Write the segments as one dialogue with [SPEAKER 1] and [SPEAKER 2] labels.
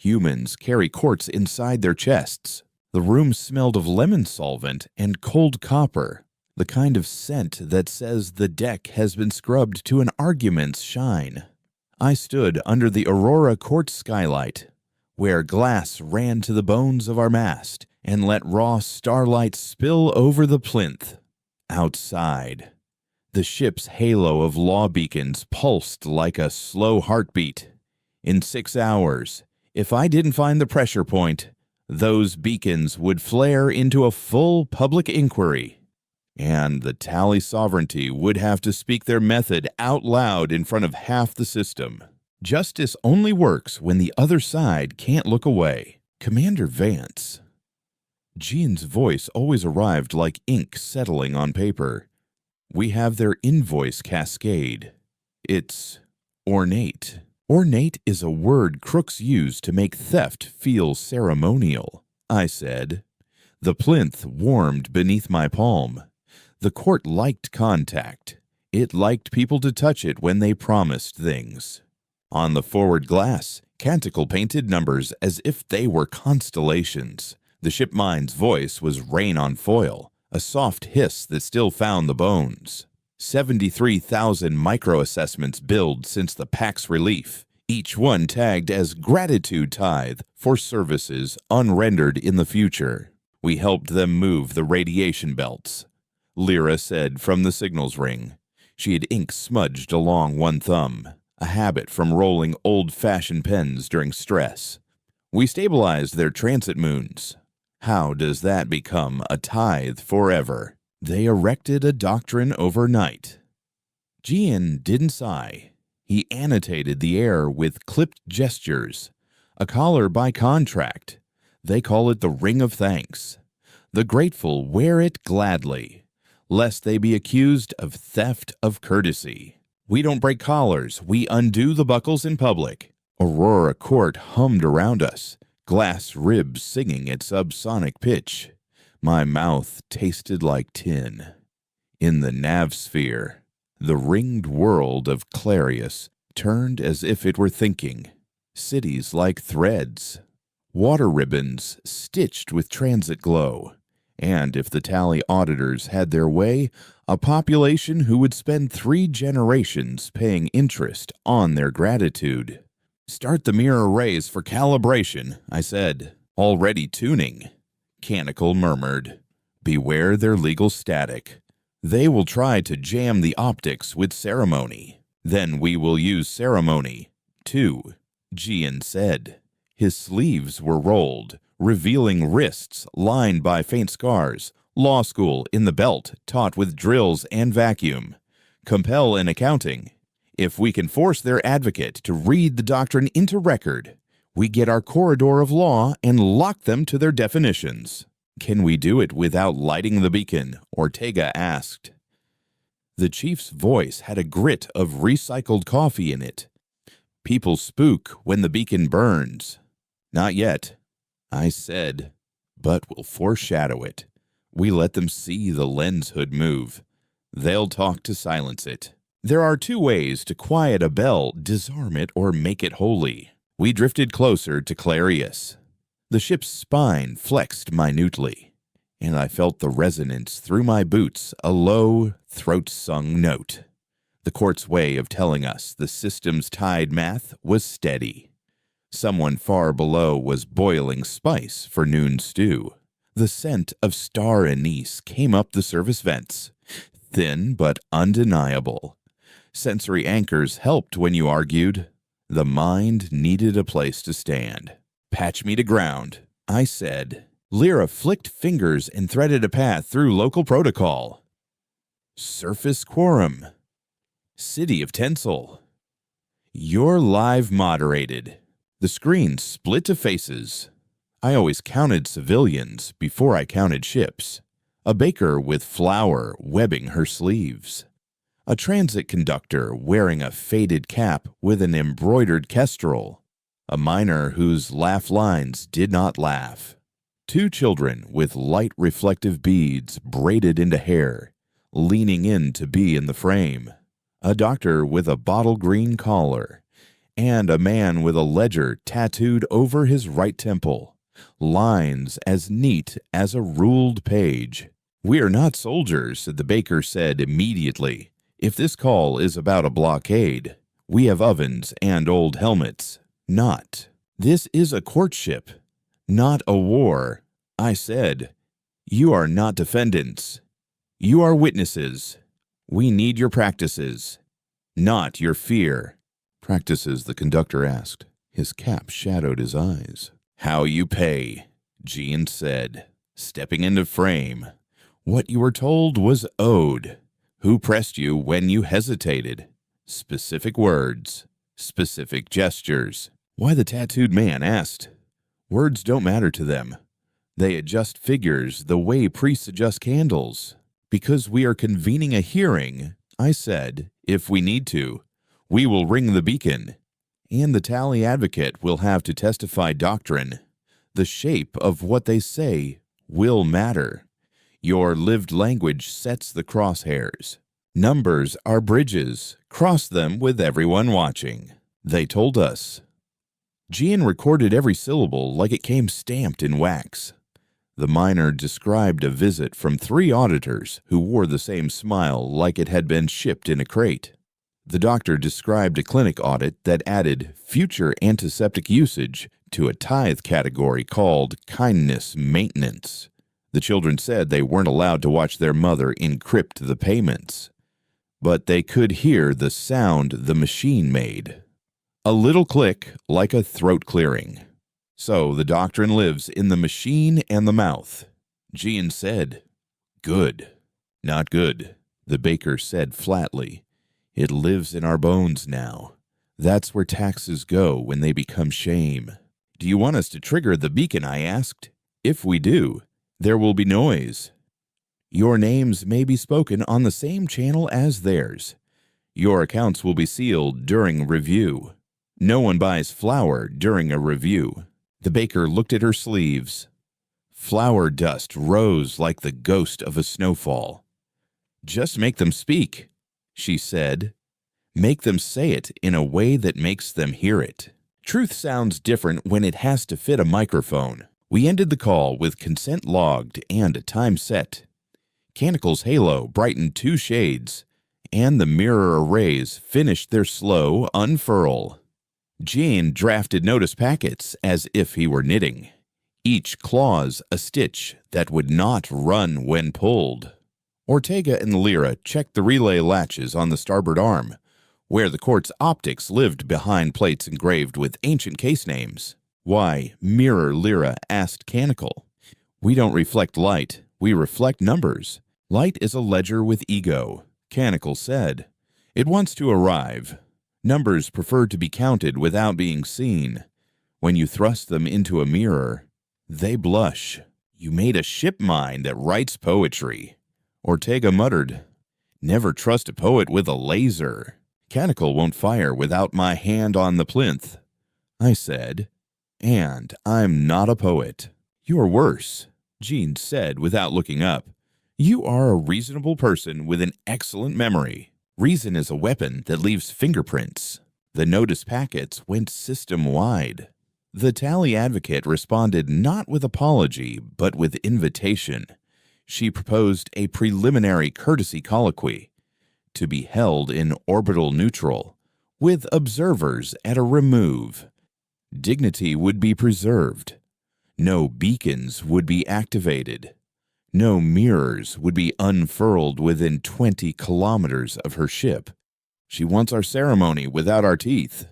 [SPEAKER 1] Humans carry quartz inside their chests. The room smelled of lemon solvent and cold copper, the kind of scent that says the deck has been scrubbed to an argument's shine. I stood under the Aurora quartz skylight, where glass ran to the bones of our mast and let raw starlight spill over the plinth. Outside, the ship's halo of law beacons pulsed like a slow heartbeat. In 6 hours, if I didn't find the pressure point, those beacons would flare into a full public inquiry, and the Tally Sovereignty would have to speak their method out loud in front of half the system. Justice only works when the other side can't look away. Commander Vance. Jean's voice always arrived like ink settling on paper. We have their invoice cascade. It's ornate. Ornate is a word crooks use to make theft feel ceremonial, I said. The plinth warmed beneath my palm. The court liked contact. It liked people to touch it when they promised things. On the forward glass, Canticle painted numbers as if they were constellations. The shipmind's voice was rain on foil, a soft hiss that still found the bones. 73,000 micro-assessments billed since the Pax relief, each one tagged as gratitude tithe for services unrendered in the future. We helped them move the radiation belts. Lyra said from the signals ring. She had ink smudged along one thumb, a habit from rolling old-fashioned pens during stress. We stabilized their transit moons. How does that become a tithe forever? They erected a doctrine overnight. Gian didn't sigh. He annotated the air with clipped gestures. A collar by contract. They call it the Ring of Thanks. The grateful wear it gladly, lest they be accused of theft of courtesy. We don't break collars. We undo the buckles in public. Aurora Court hummed around us, glass ribs singing at subsonic pitch. My mouth tasted like tin. In the nav sphere, the ringed world of Clarieus turned as if it were thinking. Cities like threads, water ribbons stitched with transit glow, and if the Tally auditors had their way, a population who would spend 3 generations paying interest on their gratitude. Start the mirror arrays for calibration, I said. Already tuning. Canticle murmured. Beware their legal static. They will try to jam the optics with ceremony. Then we will use ceremony, too, Gian said. His sleeves were rolled, revealing wrists lined by faint scars. Law school in the belt, taught with drills and vacuum. Compel in accounting. If we can force their advocate to read the doctrine into record, we get our corridor of law and lock them to their definitions. Can we do it without lighting the beacon? Ortega asked. The chief's voice had a grit of recycled coffee in it. People spook when the beacon burns. Not yet, I said, but we'll foreshadow it. We let them see the lens hood move. They'll talk to silence it. There are 2 ways to quiet a bell, disarm it, or make it holy. We drifted closer to Clarieus. The ship's spine flexed minutely, and I felt the resonance through my boots, a low, throat-sung note. The court's way of telling us the system's tide math was steady. Someone far below was boiling spice for noon stew. The scent of star anise came up the service vents, thin but undeniable. Sensory anchors helped when you argued. The mind needed a place to stand. Patch me to ground, I said. Lyra flicked fingers and threaded a path through local protocol. Surface quorum. City of Tinsel. You're live moderated. The screen split to faces. I always counted civilians before I counted ships. A baker with flour webbing her sleeves. A transit conductor wearing a faded cap with an embroidered kestrel. A miner whose laugh lines did not laugh. 2 children with light reflective beads braided into hair, leaning in to be in the frame. A doctor with a bottle green collar. and a man with a ledger tattooed over his right temple. Lines as neat as a ruled page. "We are not soldiers," the baker said immediately. "If this call is about a blockade, we have ovens and old helmets. Not. This is a courtship, not a war." I said, "You are not defendants. You are witnesses. We need your practices, not your fear." "Practices?" the conductor asked. His cap shadowed his eyes. "How you pay," Jean said, stepping into frame. "What you were told was owed. Who pressed you when you hesitated? Specific words, specific gestures." Why, the tattooed man asked. "Words don't matter to them. They adjust figures the way priests adjust candles. Because we are convening a hearing," I said, "if we need to, we will ring the beacon. And the tally advocate will have to testify doctrine. The shape of what they say will matter. Your lived language sets the crosshairs. Numbers are bridges. Cross them with everyone watching." They told us. Jean recorded every syllable like it came stamped in wax. The miner described a visit from 3 auditors who wore the same smile like it had been shipped in a crate. The doctor described a clinic audit that added future antiseptic usage to a tithe category called kindness maintenance. The children said they weren't allowed to watch their mother encrypt the payments, but they could hear the sound the machine made. A little click like a throat clearing. So the doctrine lives in the machine and the mouth. Jean said, "Good." "Not good," the baker said flatly. "It lives in our bones now. That's where taxes go when they become shame." "Do you want us to trigger the beacon?" I asked. "If we do, there will be noise. Your names may be spoken on the same channel as theirs. Your accounts will be sealed during review. No one buys flour during a review." The baker looked at her sleeves. Flour dust rose like the ghost of a snowfall. "Just make them speak," she said. "Make them say it in a way that makes them hear it." Truth sounds different when it has to fit a microphone. We ended the call with consent logged and a time set. Canicle's halo brightened 2 shades, and the mirror arrays finished their slow unfurl. Jean drafted notice packets as if he were knitting, each clause a stitch that would not run when pulled. Ortega and Lyra checked the relay latches on the starboard arm, where the court's optics lived behind plates engraved with ancient case names. "Why, Mirror Lyra," asked Canicle. "We don't reflect light, we reflect numbers. Light is a ledger with ego," Canicle said. "It wants to arrive. Numbers prefer to be counted without being seen. When you thrust them into a mirror, they blush." "You made a ship mine that writes poetry," Ortega muttered. "Never trust a poet with a laser. Canicle won't fire without my hand on the plinth," I said. "And I'm not a poet." "You're worse," Jean said without looking up. "You are a reasonable person with an excellent memory. Reason is a weapon that leaves fingerprints." The notice packets went system-wide. The tally advocate responded not with apology, but with invitation. She proposed a preliminary courtesy colloquy to be held in orbital neutral, with observers at a remove. Dignity would be preserved. No beacons would be activated. No mirrors would be unfurled within 20 kilometers of her ship. "She wants our ceremony without our teeth,"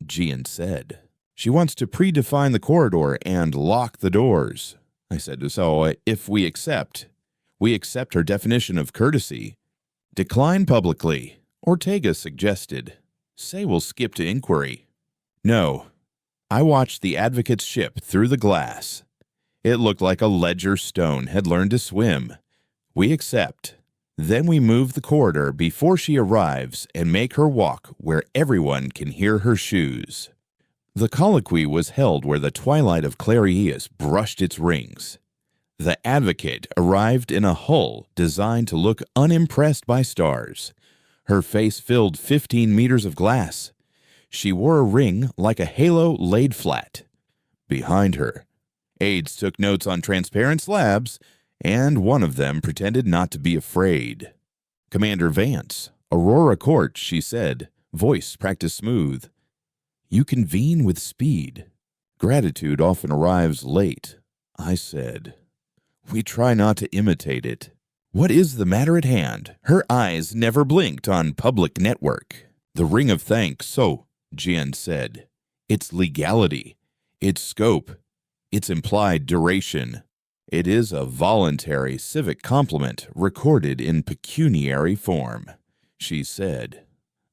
[SPEAKER 1] Jean said. "She wants to predefine the corridor and lock the doors." I said, "So if we accept her definition of courtesy." "Decline publicly," Ortega suggested. "Say we'll skip to inquiry." "No." I watched the advocate's ship through the glass. It looked like a ledger stone had learned to swim. "We accept. Then we move the corridor before she arrives and make her walk where everyone can hear her shoes." The colloquy was held where the twilight of Clarieus brushed its rings. The advocate arrived in a hull designed to look unimpressed by stars. Her face filled 15 meters of glass. She wore a ring like a halo laid flat. Behind her, aides took notes on transparent slabs, and one of them pretended not to be afraid. "Commander Vance, Aurora Court," she said, voice practiced smooth. "You convene with speed. Gratitude often arrives late," I said. "We try not to imitate it. What is the matter at hand?" Her eyes never blinked on public network. "The Ring of Thanks, so," Jian said. "Its legality, its scope, its implied duration. It is a voluntary civic compliment recorded in pecuniary form," she said.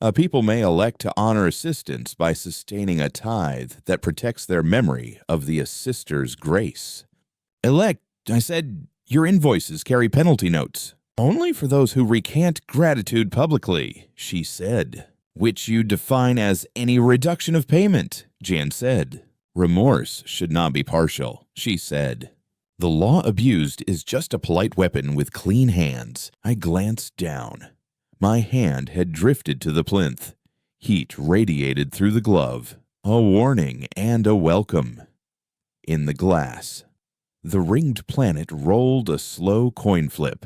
[SPEAKER 1] "A people may elect to honor assistance by sustaining a tithe that protects their memory of the assister's grace." "Elect," I said. "Your invoices carry penalty notes." "Only for those who recant gratitude publicly," she said. "Which you define as any reduction of payment," Jan said. "Remorse should not be partial," she said. "The law abused is just a polite weapon with clean hands." I glanced down. My hand had drifted to the plinth. Heat radiated through the glove. A warning and a welcome. In the glass, the ringed planet rolled a slow coin flip.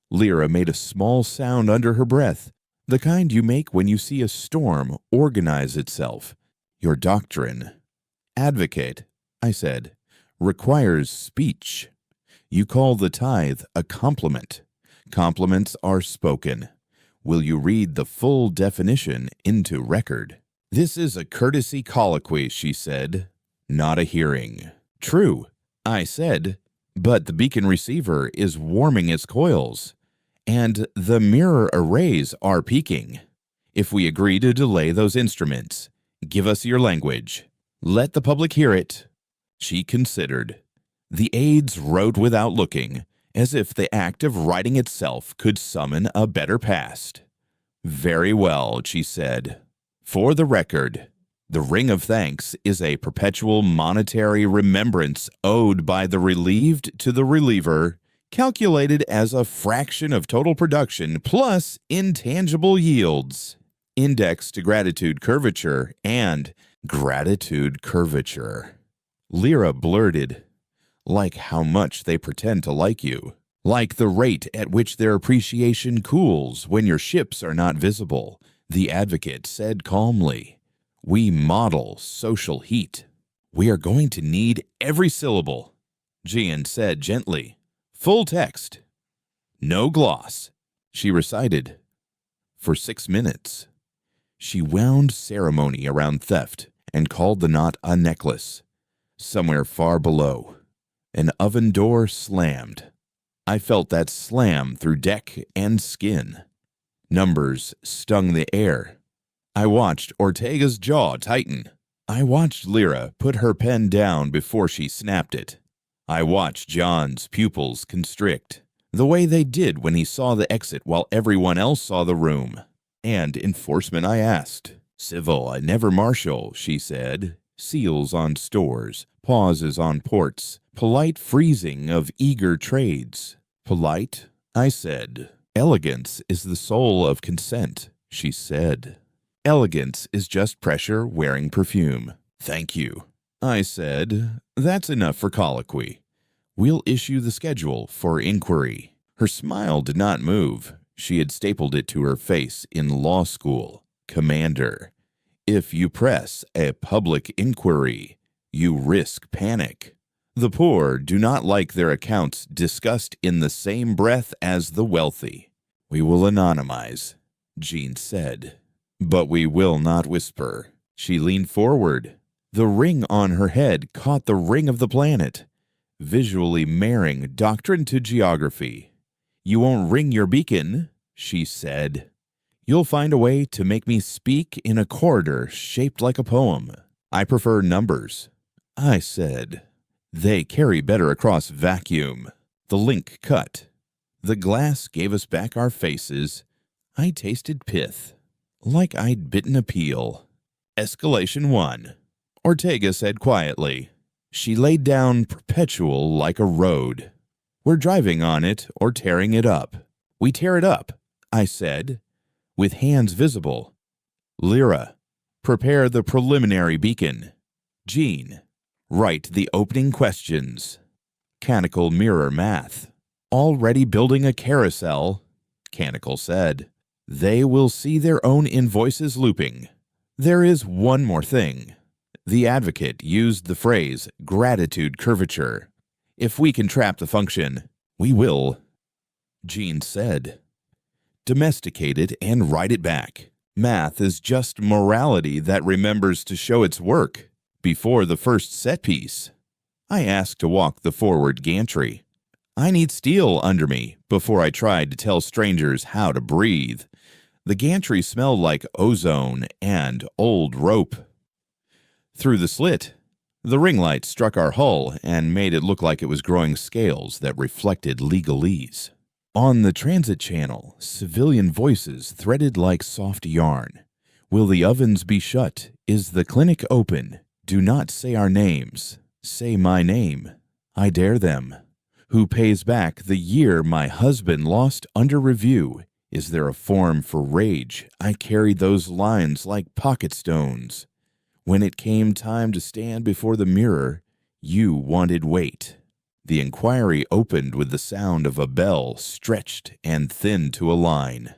[SPEAKER 1] Lyra made a small sound under her breath, the kind you make when you see a storm organize itself. "Your doctrine, advocate," I said, "requires speech. You call the tithe a compliment. Compliments are spoken. Will you read the full definition into record?" "This is a courtesy colloquy," she said, "not a hearing." "True," I said, "but the beacon receiver is warming its coils, and the mirror arrays are peaking. If we agree to delay those instruments, give us your language. Let the public hear it." She considered. The aides wrote without looking, as if the act of writing itself could summon a better past. "Very well," she said. "For the record, the Ring of Thanks is a perpetual monetary remembrance owed by the relieved to the reliever, calculated as a fraction of total production plus intangible yields, indexed to gratitude curvature and gratitude curvature." Lyra blurted, "Like how much they pretend to like you. Like the rate at which their appreciation cools when your ships are not visible," the advocate said calmly. "We model social heat." "We are going to need every syllable," Jian said gently. "Full text. No gloss," she recited. For 6 minutes. She wound ceremony around theft and called the knot a necklace. Somewhere far below, an oven door slammed. I felt that slam through deck and skin. Numbers stung the air. I watched Ortega's jaw tighten. I watched Lyra put her pen down before she snapped it. I watched John's pupils constrict, the way they did when he saw the exit while everyone else saw the room. "And enforcement?" I asked. "Civil, I never marshal," she said. "Seals on stores, pauses on ports, polite freezing of eager trades." "Polite?" I said. "Elegance is the soul of consent," she said. "Elegance is just pressure wearing perfume." "Thank you," I said. "That's enough for colloquy. We'll issue the schedule for inquiry." Her smile did not move. She had stapled it to her face in law school. "Commander, if you press a public inquiry, you risk panic. The poor do not like their accounts discussed in the same breath as the wealthy." "We will anonymize," Jean said. "But we will not whisper." She leaned forward. The ring on her head caught the ring of the planet, visually marrying doctrine to geography. "You won't ring your beacon," she said. "You'll find a way to make me speak in a corridor shaped like a poem." "I prefer numbers," I said. "They carry better across vacuum." The link cut. The glass gave us back our faces. I tasted pith, like I'd bitten a peel. "Escalation 1," Ortega said quietly. She laid down perpetual like a road. "We're driving on it or tearing it up." "We tear it up," I said, with hands visible. "Lyra, Prepare the preliminary beacon. Jean, write the opening questions. Canonical mirror math. Already building a carousel, Canonical said. They will see their own invoices looping. There is one more thing. The advocate used the phrase gratitude curvature. If we can trap the function, we will. Jean said. Domesticate it and write it back. Math is just morality that remembers to show its work before the first set piece. I asked to walk the forward gantry. I need steel under me before I tried to tell strangers how to breathe. The gantry smelled like ozone and old rope. Through the slit, the ring light struck our hull and made it look like it was growing scales that reflected legalese. On the transit channel, civilian voices threaded like soft yarn. Will the ovens be shut? Is the clinic open? Do not say our names. Say my name. I dare them. Who pays back the year my husband lost under review? Is there a form for rage? I carried those lines like pocket stones. When it came time to stand before the mirror, you wanted weight. The inquiry opened with the sound of a bell stretched and thinned to a line.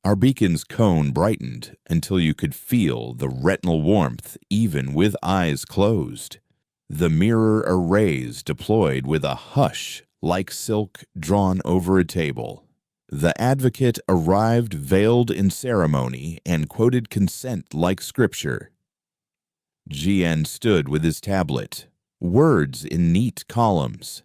[SPEAKER 1] Our beacon's cone brightened until you could feel the retinal warmth even with eyes closed. The mirror arrays deployed with a hush like silk drawn over a table. The advocate arrived veiled in ceremony and quoted consent like scripture. GN stood with his tablet, words in neat columns.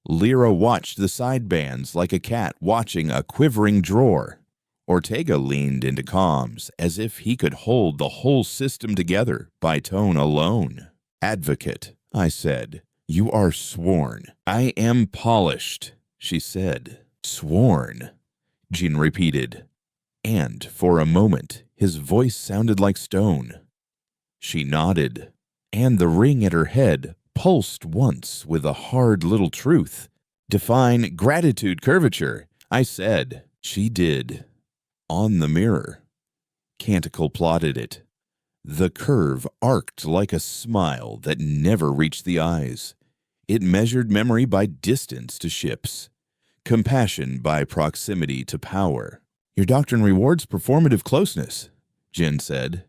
[SPEAKER 1] Lyra watched the sidebands like a cat watching a quivering drawer. Ortega leaned into comms as if he could hold the whole system together by tone alone. Advocate, I said, you are sworn. I am polished, she said. Sworn, Jean repeated. And for a moment, his voice sounded like stone. She nodded, and the ring at her head pulsed once with a hard little truth. Define gratitude curvature, I said. She did. On the mirror. Canticle plotted it. The curve arced like a smile that never reached the eyes. It measured memory by distance to ships, compassion by proximity to power. Your doctrine rewards performative closeness, Jen said.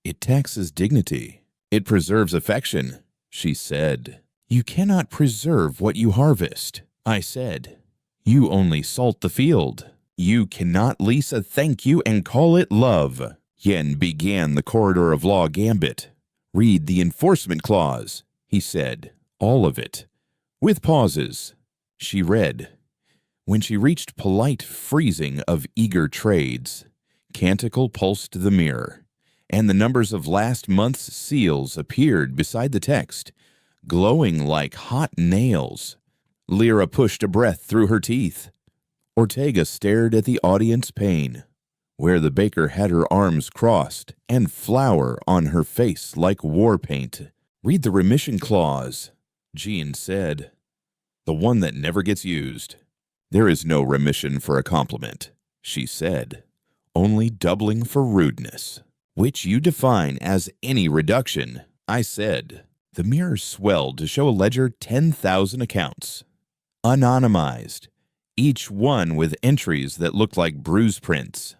[SPEAKER 1] It taxes dignity. It preserves affection, she said. You cannot preserve what you harvest, I said. You only salt the field. You cannot lease a thank you and call it love. Yen began the corridor of law gambit. Read the enforcement clause, he said. All of it. With pauses. She read. When she reached polite freezing of eager trades, Canticle pulsed the mirror, and the numbers of last month's seals appeared beside the text, glowing like hot nails. Lyra pushed a breath through her teeth. Ortega stared at the audience pane, where the baker had her arms crossed and flour on her face like war paint. Read the remission clause, Jean said. The one that never gets used. There is no remission for a compliment, she said. Only doubling for rudeness, which you define as any reduction, I said. The mirror swelled to show a ledger 10,000 accounts. Anonymized, each one with entries that looked like bruise prints.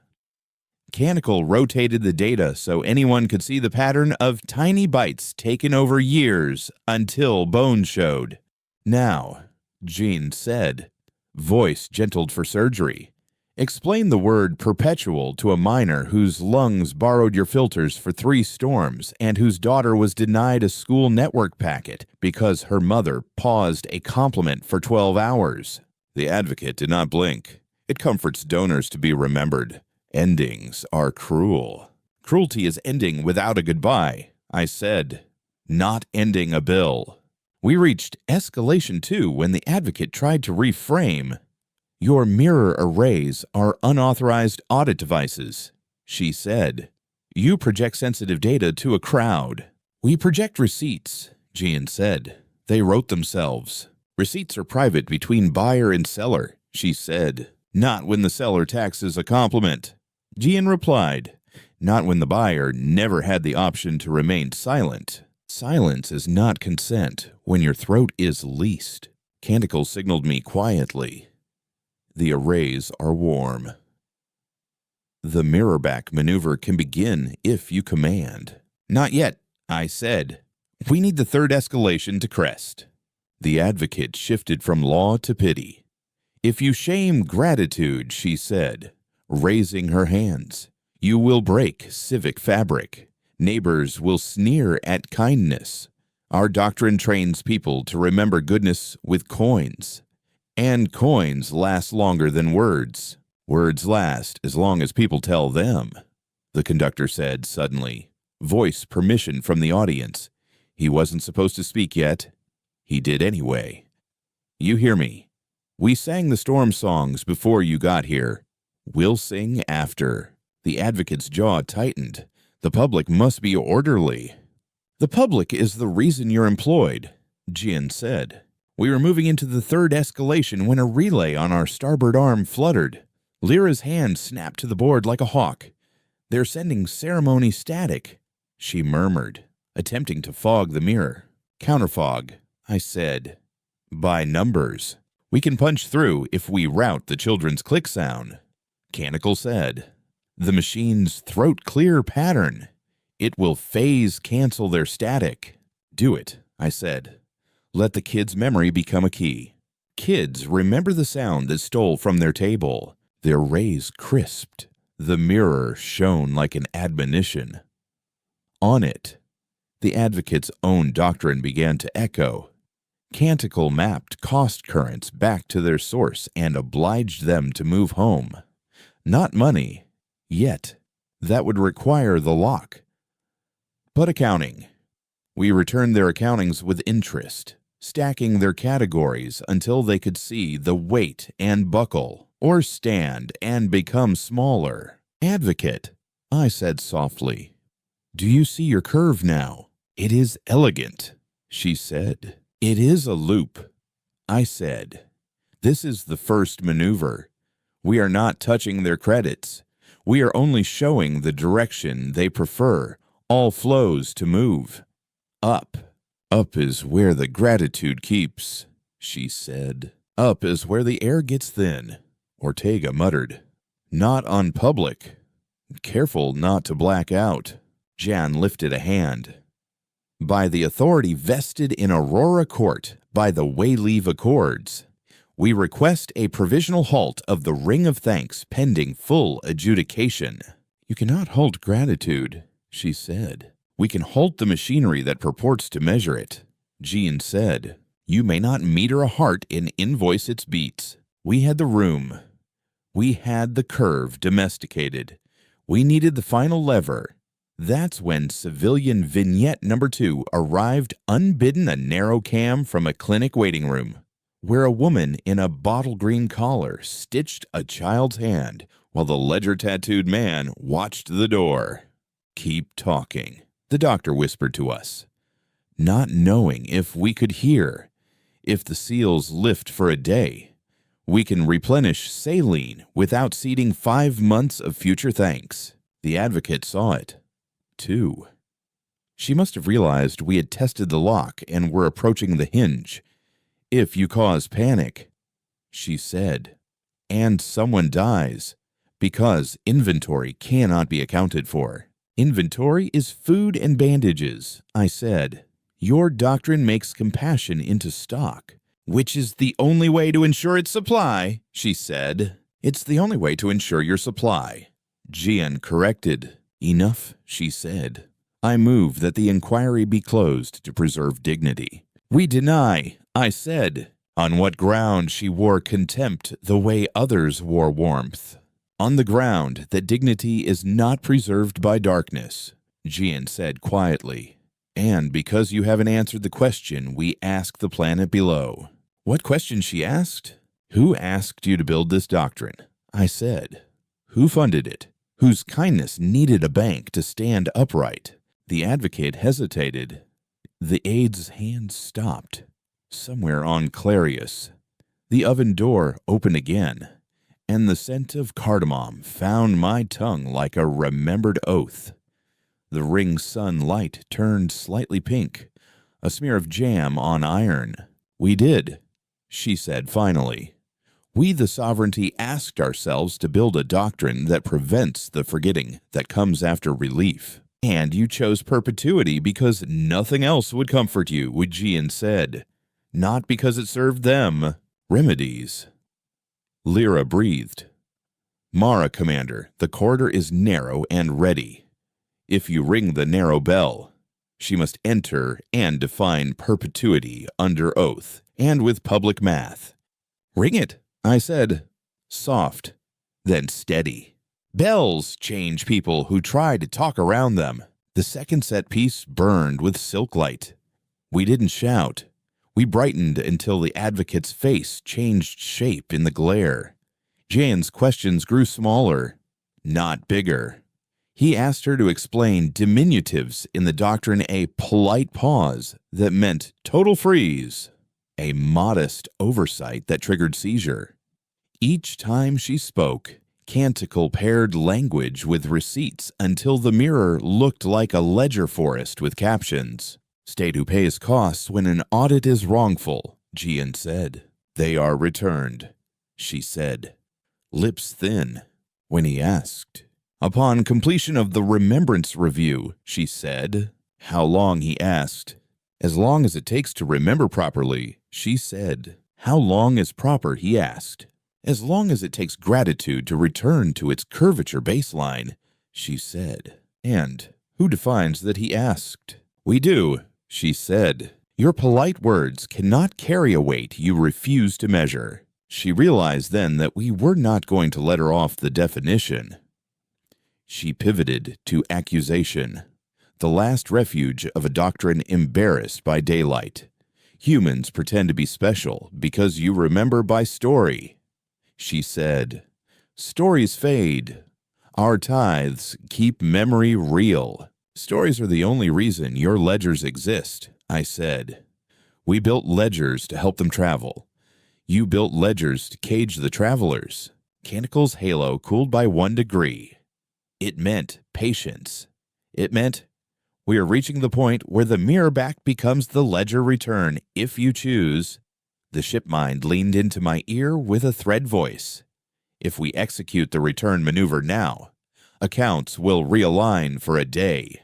[SPEAKER 1] Canonical rotated the data so anyone could see the pattern of tiny bites taken over years until bone showed. Now, Jean said, voice gentled for surgery. Explain the word perpetual to a miner whose lungs borrowed your filters for 3 storms and whose daughter was denied a school network packet because her mother paused a compliment for 12 hours. The advocate did not blink. It comforts donors to be remembered. Endings are cruel. Cruelty is ending without a goodbye, I said. Not ending a bill. We reached escalation 2 when the advocate tried to reframe. Your mirror arrays are unauthorized audit devices, she said. You project sensitive data to a crowd. We project receipts, Jean said. They wrote themselves. Receipts are private between buyer and seller, she said. Not when the seller taxes a compliment. Jean replied. Not when the buyer never had the option to remain silent. Silence is not consent when your throat is leased. Canticle signaled me quietly. The arrays are warm. The mirror-back maneuver can begin if you command. Not yet, I said. We need the third escalation to crest. The advocate shifted from law to pity. If you shame gratitude, she said, raising her hands, you will break civic fabric. Neighbors will sneer at kindness. Our doctrine trains people to remember goodness with coins. And coins last longer than words. Words last as long as people tell them, the conductor said suddenly. Voice permission from the audience. He wasn't supposed to speak yet. He did anyway. You hear me. We sang the storm songs before you got here. We'll sing after. The advocate's jaw tightened. The public must be orderly. The public is the reason you're employed, Jian said. We were moving into the third escalation when a relay on our starboard arm fluttered. Lyra's hand snapped to the board like a hawk. They're sending ceremony static, she murmured, attempting to fog the mirror. Counterfog, I said. By numbers. We can punch through if we route the children's click sound. Canticle said. The machine's throat-clear pattern. It will phase-cancel their static. Do it, I said. Let the kids' memory become a key. Kids remember the sound that stole from their table. Their rays crisped. The mirror shone like an admonition. On it, the advocate's own doctrine began to echo. Canticle mapped cost currents back to their source and obliged them to move home. Not money. Yet, that would require the lock. But accounting. We returned their accountings with interest, stacking their categories until they could see the weight and buckle, or stand and become smaller. Advocate, I said softly. Do you see your curve now? It is elegant, she said. It is a loop, I said. This is the first maneuver. We are not touching their credits. We are only showing the direction they prefer all flows to move. Up. Up is where the gratitude keeps, she said. Up is where the air gets thin, Ortega muttered. Not on public. Careful not to black out. Jan lifted a hand. By the authority vested in Aurora Court by the Wayleave Accords, we request a provisional halt of the Ring of Thanks pending full adjudication. You cannot halt gratitude, she said. We can halt the machinery that purports to measure it, Jean said. You may not meter a heart and invoice its beats. We had the room. We had the curve domesticated. We needed the final lever. That's when civilian vignette number 2 arrived unbidden, a narrow cam from a clinic waiting room, where a woman in a bottle green collar stitched a child's hand while the ledger-tattooed man watched the door. Keep talking, the doctor whispered to us, not knowing if we could hear. If the seals lift for a day, we can replenish saline without ceding 5 months of future thanks. The advocate saw it, too. She must have realized we had tested the lock and were approaching the hinge. If you cause panic, she said, and someone dies, because inventory cannot be accounted for. Inventory is food and bandages, I said. Your doctrine makes compassion into stock, which is the only way to ensure its supply, she said. It's the only way to ensure your supply. Jian corrected. Enough, she said. I move that the inquiry be closed to preserve dignity. We deny, I said. On what ground she wore contempt the way others wore warmth? On the ground that dignity is not preserved by darkness, Jian said quietly. And because you haven't answered the question we ask the planet below. What question, she asked? Who asked you to build this doctrine? I said. Who funded it? Whose kindness needed a bank to stand upright? The advocate hesitated. The aide's hand stopped, somewhere on Clarieus. The oven door opened again, and the scent of cardamom found my tongue like a remembered oath. The ring's sunlight turned slightly pink, a smear of jam on iron. We did, she said finally. We, the sovereignty, asked ourselves to build a doctrine that prevents the forgetting that comes after relief. And you chose perpetuity because nothing else would comfort you, Wujian said. Not because it served them. Remedies. Lyra breathed. Mara, Commander, the corridor is narrow and ready. If you ring the narrow bell, she must enter and define perpetuity under oath and with public math. Ring it, I said, soft, then steady. Bells change people who try to talk around them. The second set piece burned with silk light. We didn't shout. We brightened until the advocate's face changed shape in the glare. Jan's questions grew smaller, not bigger. He asked her to explain diminutives in the doctrine, a polite pause that meant total freeze, a modest oversight that triggered seizure. Each time she spoke, Canticle paired language with receipts until the mirror looked like a ledger forest with captions. State who pays costs when an audit is wrongful, Gian said. They are returned, she said, lips thin, when he asked. Upon completion of the remembrance review, she said. How long, he asked. As long as it takes to remember properly, she said. How long is proper, he asked. As long as it takes gratitude to return to its curvature baseline, she said. And who defines that, he asked. We do, she said. Your polite words cannot carry a weight you refuse to measure. She realized then that we were not going to let her off the definition. She pivoted to accusation, the last refuge of a doctrine embarrassed by daylight. Humans pretend to be special because you remember by story. She said, stories fade. Our tithes keep memory real. Stories are the only reason your ledgers exist, I said. We built ledgers to help them travel. You built ledgers to cage the travelers. Canticle's halo cooled by 1 degree. It meant patience. It meant we are reaching the point where the mirror back becomes the ledger return, if you choose. The shipmind leaned into my ear with a thread voice. If we execute the return maneuver now, accounts will realign for a day.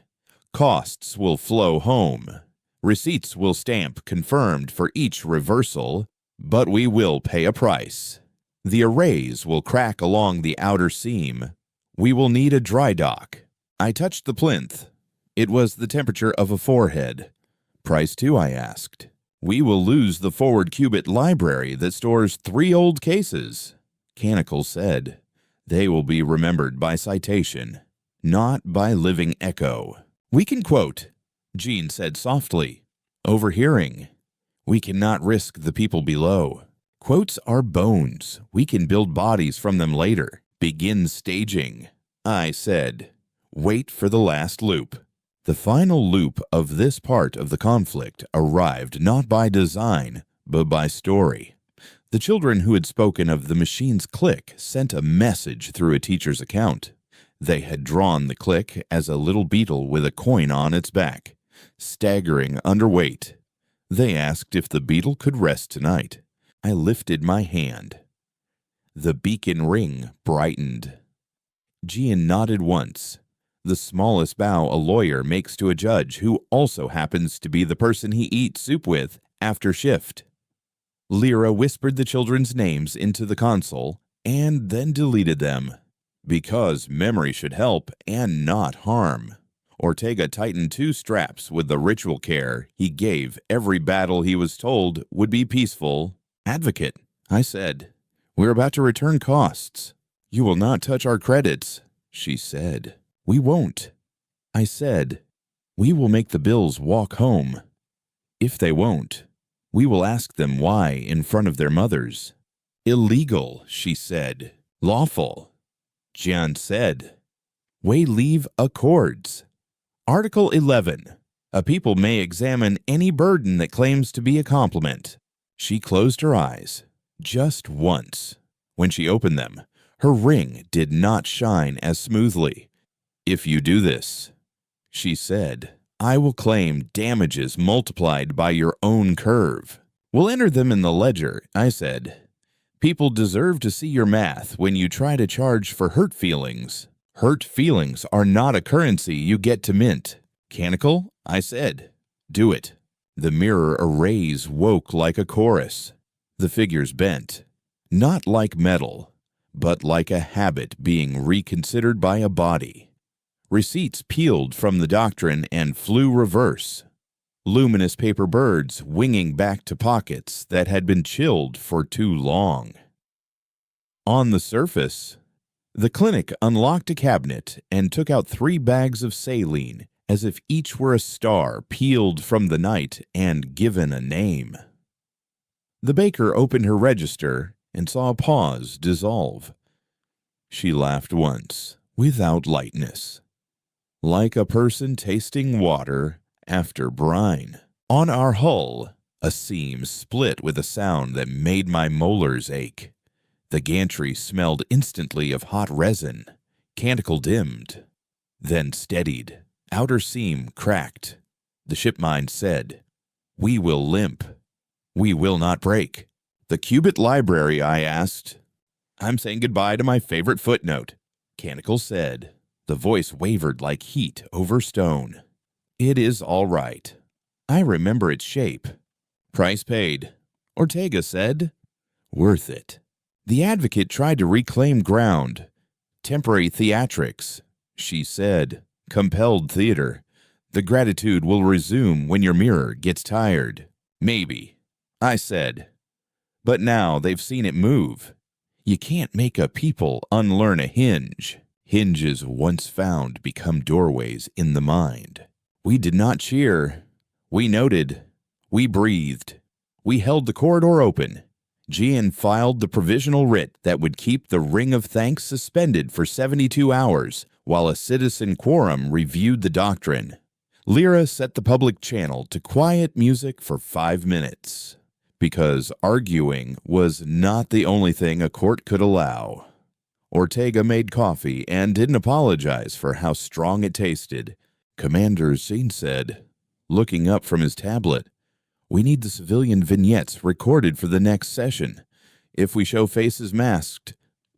[SPEAKER 1] Costs will flow home. Receipts will stamp confirmed for each reversal, but we will pay a price. The arrays will crack along the outer seam. We will need a dry dock. I touched the plinth. It was the temperature of a forehead. Price too, I asked. We will lose the forward qubit library that stores 3 old cases. Canticle said. They will be remembered by citation, not by living echo. We can quote, Jean said softly. Overhearing. We cannot risk the people below. Quotes are bones. We can build bodies from them later. Begin staging. I said, wait for the last loop. The final loop of this part of the conflict arrived not by design, but by story. The children who had spoken of the machine's click sent a message through a teacher's account. They had drawn the click as a little beetle with a coin on its back, staggering underweight. They asked if the beetle could rest tonight. I lifted my hand. The beacon ring brightened. Gian nodded once, the smallest bow a lawyer makes to a judge who also happens to be the person he eats soup with after shift. Lyra whispered the children's names into the console and then deleted them, because memory should help and not harm. Ortega tightened 2 straps with the ritual care he gave every battle he was told would be peaceful. Advocate, I said, we're about to return costs. You will not touch our credits, she said. We won't. I said, we will make the bills walk home. If they won't, we will ask them why in front of their mothers. Illegal, she said. Lawful. Jian said. We leave accords. Article 11. A people may examine any burden that claims to be a compliment. She closed her eyes, just once. When she opened them, Her ring did not shine as smoothly. "If you do this," she said, "I will claim damages multiplied by your own curve." "We'll enter them in the ledger," I said. "People deserve to see your math when you try to charge for hurt feelings. Hurt feelings are not a currency you get to mint." "Canonical," I said. "Do it." The mirror arrays woke like a chorus. The figures bent, not like metal, but like a habit being reconsidered by a body. Receipts peeled from the doctrine and flew reverse. Luminous paper birds winging back to pockets that had been chilled for too long. On the surface, the clinic unlocked a cabinet and took out 3 bags of saline, as if each were a star peeled from the night and given a name. The baker opened her register and saw a pause dissolve. She laughed once, without lightness, like a person tasting water after brine. On our hull, a seam split with a sound that made my molars ache. The gantry smelled instantly of hot resin. Canticle dimmed, then steadied. Outer seam cracked. The shipmind said, "We will limp. We will not break." "The Qubit Library," I asked. "I'm saying goodbye to my favorite footnote," Canticle said. The voice wavered like heat over stone. "It is all right. I remember its shape." "Price paid," Ortega said. "Worth it." The advocate tried to reclaim ground. "Temporary theatrics," she said. "Compelled theater. The gratitude will resume when your mirror gets tired." "Maybe," I said. "But now they've seen it move. You can't make a people unlearn a hinge. Hinges once found become doorways in the mind." We did not cheer. We noted. We breathed. We held the corridor open. Gian filed the provisional writ that would keep the Ring of Thanks suspended for 72 hours, while a citizen quorum reviewed the doctrine. Lyra set the public channel to quiet music for 5 minutes, because arguing was not the only thing a court could allow. Ortega made coffee and didn't apologize for how strong it tasted. Commander Zine said, looking up from his tablet, "We need the civilian vignettes recorded for the next session. If we show faces masked,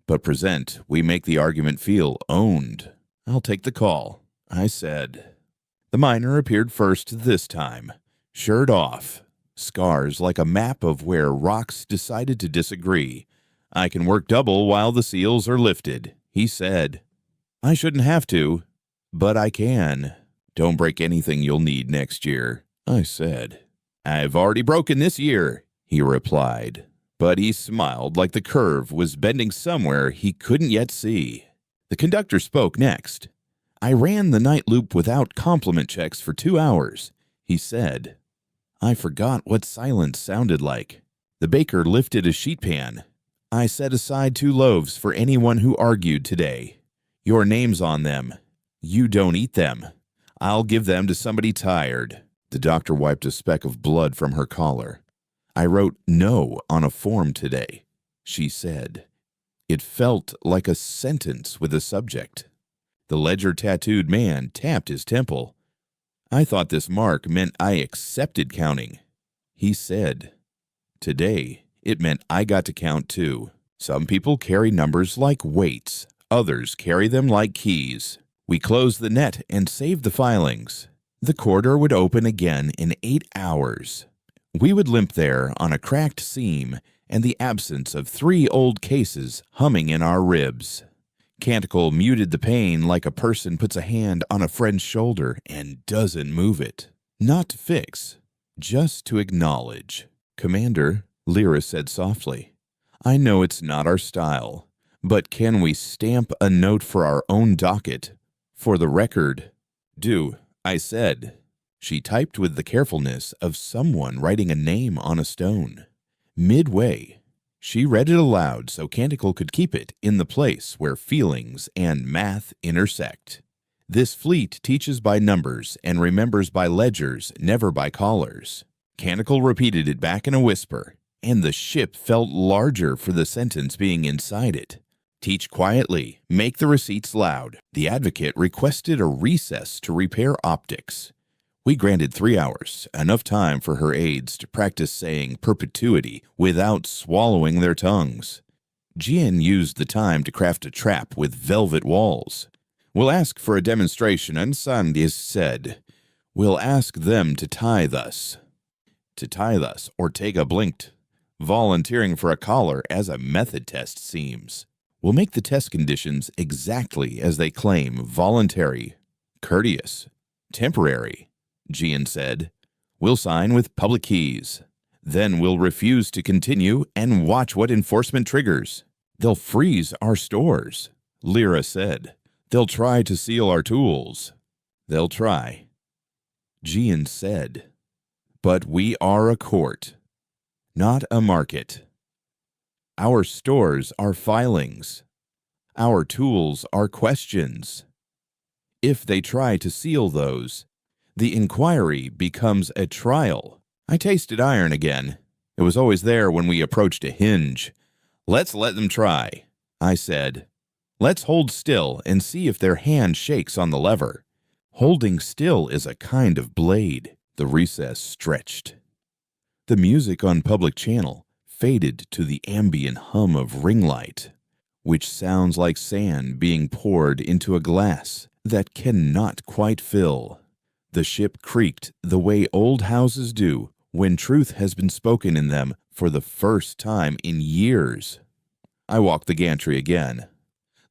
[SPEAKER 1] but present, we make the argument feel owned." "I'll take the call," I said. The miner appeared first this time, shirt off, scars like a map of where rocks decided to disagree. "I can work double while the seals are lifted," he said. "I shouldn't have to, but I can." "Don't break anything you'll need next year," I said. "I've already broken this year," he replied, but he smiled like the curve was bending somewhere he couldn't yet see. The conductor spoke next. "I ran the night loop without compliment checks for 2 hours," he said. I forgot what silence sounded like. The baker lifted a sheet pan. "I set aside 2 loaves for anyone who argued today. Your name's on them. You don't eat them. I'll give them to somebody tired." The doctor wiped a speck of blood from her collar. "I wrote no on a form today," she said. It felt like a sentence with a subject. The ledger-tattooed man tapped his temple. "I thought this mark meant I accepted counting." He said, "Today, it meant I got to count too. Some people carry numbers like weights. Others carry them like keys. We closed the net and saved the filings. The corridor would open again in 8 hours. We would limp there on a cracked seam and the absence of 3 old cases humming in our ribs." Canticle muted the pain like a person puts a hand on a friend's shoulder and doesn't move it. Not to fix, just to acknowledge. "Commander," Lyra said softly, "I know it's not our style, but can we stamp a note for our own docket? For the record?" "Do," I said. She typed with the carefulness of someone writing a name on a stone. Midway, she read it aloud so Canticle could keep it in the place where feelings and math intersect. "This fleet teaches by numbers and remembers by ledgers, never by callers." Canticle repeated it back in a whisper, and the ship felt larger for the sentence being inside it. Teach quietly. Make the receipts loud. The advocate requested a recess to repair optics. We granted 3 hours, enough time for her aides to practice saying perpetuity without swallowing their tongues. Jian used the time to craft a trap with velvet walls. We'll ask for a demonstration, and Sandis said, we'll ask them to tithe us. To tithe us, Ortega blinked. Volunteering for a collar as a method test seems. We'll make the test conditions exactly as they claim: voluntary, courteous, temporary, Jian said. We'll sign with public keys. Then we'll refuse to continue and watch what enforcement triggers. They'll freeze our stores, Lyra said. They'll try to seal our tools. They'll try, Jian said. But we are a court, not a market. Our stores are filings. Our tools are questions. If they try to seal those, the inquiry becomes a trial. I tasted iron again. It was always there when we approached a hinge. Let's let them try, I said. Let's hold still and see if their hand shakes on the lever. Holding still is a kind of blade. The recess stretched. The music on public channel faded to the ambient hum of ring light, which sounds like sand being poured into a glass that cannot quite fill. The ship creaked the way old houses do when truth has been spoken in them for the first time in years. I walked the gantry again.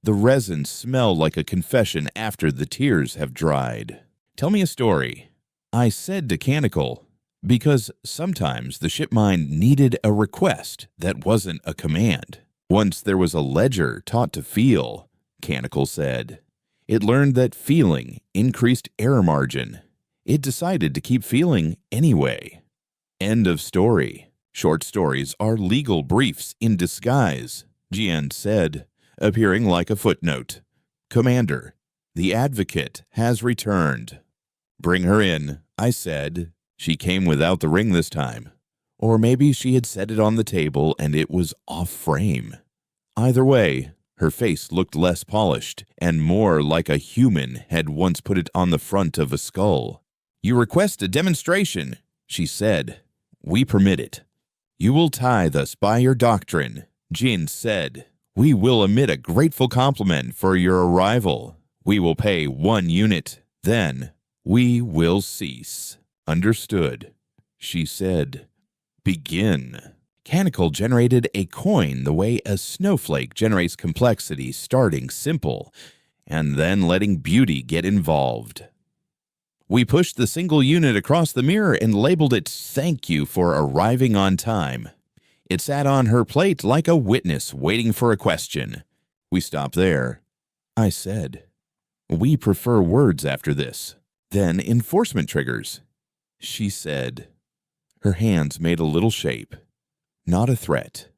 [SPEAKER 1] The resin smelled like a confession after the tears have dried. Tell me a story. I said to Canicle, because sometimes the ship mind needed a request that wasn't a command. Once there was a ledger taught to feel, Canicle said. It learned that feeling increased error margin. It decided to keep feeling anyway. End of story. Short stories are legal briefs in disguise, Jian said, appearing like a footnote. Commander, the advocate has returned. Bring her in, I said. She came without the ring this time. Or maybe she had set it on the table and it was off frame. Either way, her face looked less polished and more like a human had once put it on the front of a skull. You request a demonstration, she said. We permit it. You will tithe us by your doctrine, Jin said. We will emit a grateful compliment for your arrival. We will pay 1 unit. Then we will cease. Understood, she said. Begin. Canicle generated a coin the way a snowflake generates complexity, starting simple and then letting beauty get involved. We pushed the single unit across the mirror and labeled it "Thank you for arriving on time." It sat on her plate like a witness waiting for a question. We stopped there. I said, we prefer words after this. Then enforcement triggers. She said. Her hands made a little shape. Not a threat.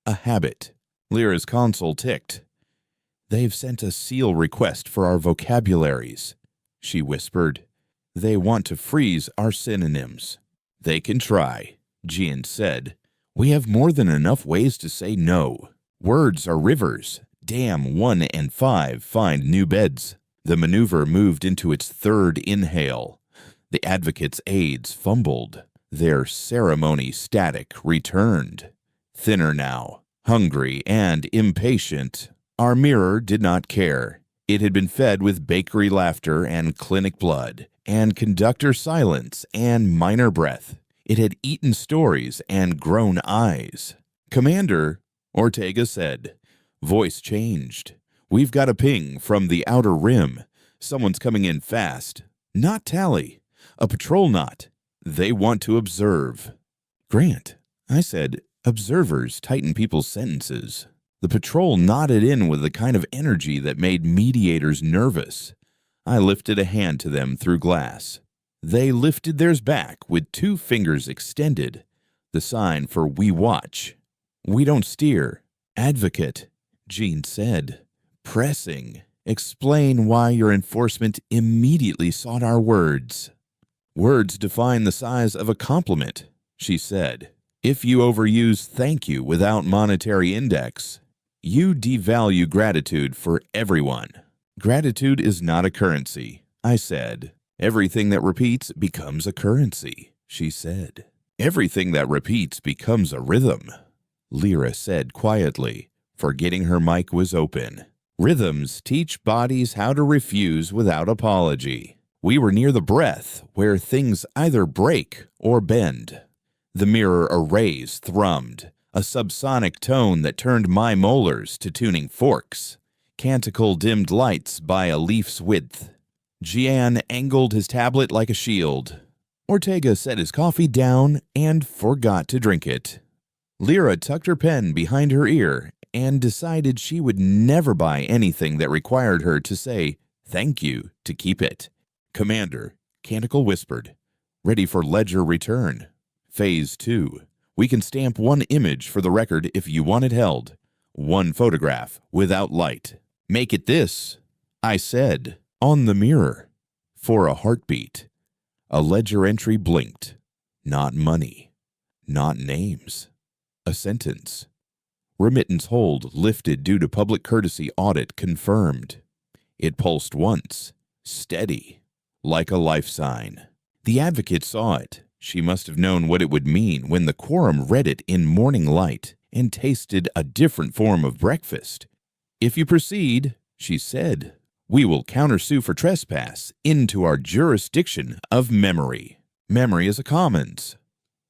[SPEAKER 1] A habit. Lyra's console ticked. They've sent a seal request for our vocabularies, she whispered. They want to freeze our synonyms. They can try, Jian said. We have more than enough ways to say no. Words are rivers. Dam 1 and 5 find new beds. The maneuver moved into its third inhale. The advocate's aides fumbled. Their ceremony static returned. Thinner now, hungry and impatient. Our mirror did not care. It had been fed with bakery laughter and clinic blood, and conductor silence and minor breath. It had eaten stories and grown eyes. Commander, Ortega said. Voice changed. We've got a ping from the outer rim. Someone's coming in fast. Not Tally. A patrol knot. They want to observe. Grant, I said, observers tighten people's sentences. The patrol nodded in with the kind of energy that made mediators nervous. I lifted a hand to them through glass. They lifted theirs back with 2 fingers extended, the sign for we watch. We don't steer. Advocate, Jean said. Pressing. Explain why your enforcement immediately sought our words. Words define the size of a compliment, she said. If you overuse thank you without monetary index, You devalue gratitude for everyone. Gratitude is not a currency, I said. Everything that repeats becomes a currency, she said. Everything that repeats becomes a rhythm, Lyra said quietly, forgetting her mic was open. Rhythms teach bodies how to refuse without apology. We were near the breath, where things either break or bend. The mirror arrays thrummed, a subsonic tone that turned my molars to tuning forks. Canticle dimmed lights by a leaf's width. Gian angled his tablet like a shield. Ortega set his coffee down and forgot to drink it. Lyra tucked her pen behind her ear and decided she would never buy anything that required her to say thank you to keep it. Commander, Canticle whispered, ready for ledger return. Phase 2. We can stamp one image for the record if you want it held. One photograph without light. Make it this, I said, on the mirror. For a heartbeat. A ledger entry blinked. Not money. Not names. A sentence. Remittance hold lifted due to public courtesy audit confirmed. It pulsed once. Steady. Like a life sign. The advocate saw it. She must have known what it would mean when the quorum read it in morning light and tasted a different form of breakfast. If you proceed, she said, we will countersue for trespass into our jurisdiction of memory. Memory is a commons.